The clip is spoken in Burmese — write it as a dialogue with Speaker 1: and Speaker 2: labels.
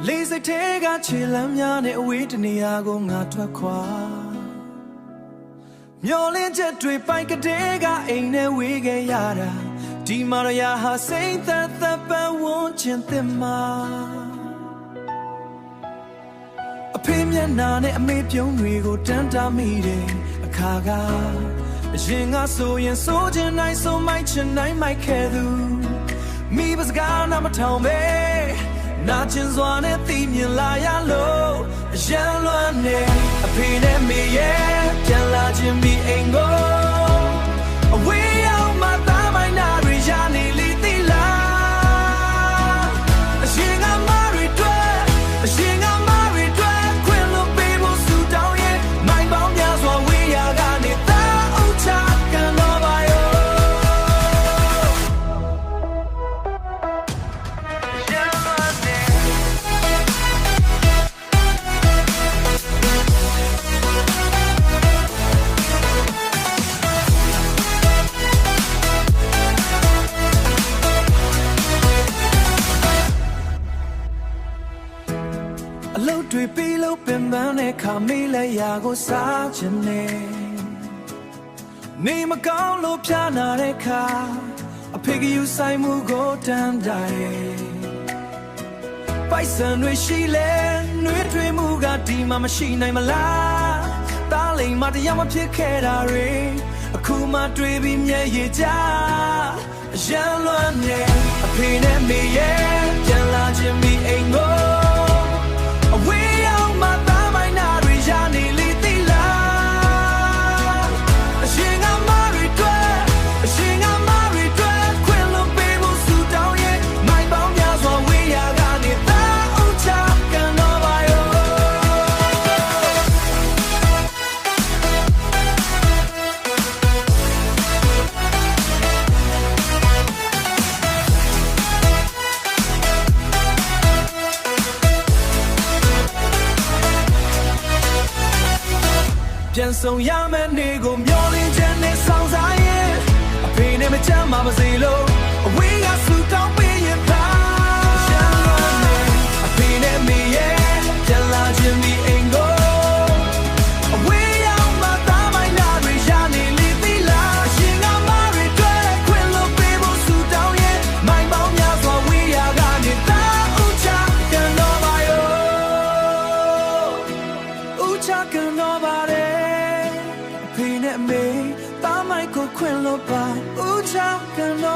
Speaker 1: လေးစိတ်ထဲကခြေလမ်းများနဲ့အဝေးတနေရာကိုငါထွက်ခွာမျောလင်းချက်တွေပိုက်ကတဲ့ကအိမ်နဲ့ဝေးခဲ့ရတာဒီမာရယာဟာစိတ်သက်သက်ပန်းဝန်းကျင်သစ်မှာအဖေမျက်နှာနဲ့အမေပြုံးတွေကိုတန်းတာမိတယ်အခါကအရင်ကဆိုရင်ဆိုချင်နိုင်ဆိုမိုက်ချင်နိုင်မိုက်ခဲ့သူမိဘစကားနာမထောင်ပဲနာကျင်စွာနဲ့သိမြင်လာရလို့အရန်လွမ်းနေအဖေနဲ့မေရဲ့ပြန်လာခြင်းပြီးအိမ်ကိုအဝေးရောက်မှသားမိုင်းနာတွေရနေလိသိလားအရှင်ကမတွေတွေ့အရှင်ကမတွေတွေ့ခွင့်လို့ပေးဖို့ဆူတောင်းရဲ့မိုင်းပေါင်းများစွာဝေးရကနေသားအုပ်ချကန်တော့ပါရောအလုပ်တွေပြီးလို့ပင်ပန်းတဲ့ခါမေးလိုက်ရာကိုစားချင်နေနေမကောင်းလို့ဖြာနာတဲ့ခါအဖေကယူဆိုင်မှုကိုတန်းတိုင်းပိုက်ဆံတွေရှိလဲနှွေးထွေးမှုကဒီမှမရှိနိုင်မလားတားလိမ်မတရားမဖြစ်ခဲ့တာတွေအခုမှတွေ့ပြီးမျက်ရည်ကျအရန်လွမ်းနေအဖေနဲ့မေရဲ့ပြန်လာခြင်းပြီးအိမ်ကိုအဝေးရောက်မှသားမိုင်းနာတွေရနေလိသိလားအရှင်ကမတွေတွေ့အရှင်ကမတွေတွေ့ခွင့်လို့ပေးဖို့ဆူတောင်းရဲ့မိုင်းပေါင်းများစွာဝေးရကနေသားအုပ်ချကန်တော့ပါရောပြန်ဆောင်ရမယ့်နေ့ကိုမျောလင်းချက်နဲ့ဆောင်စားရင်အဖေနဲ့မချမ်းမစေလို့အဝေးကဆူတောင်းပေးရင်ပါရှမ်းလွမ်းနေအဖေနဲ့မေရဲ့ပြန်လာခြင်းဒီအိမ်ကိုအဝေးရောက်မှသားမိုင်းနာတွေရနေလိသိလားအရှင်ကမတွေတွေ့ခွင့်လို့ပေးဖို့ဆူတောင်းရင်မိုင်းပေါင်းများစွာဝေးရကနေသားဥချကန်တော့ပါရောဥချကန်တော့ပါဖေနဲ့မေသားမိုက်ကိုခွင့်လို့ပါဦးချကန်တော့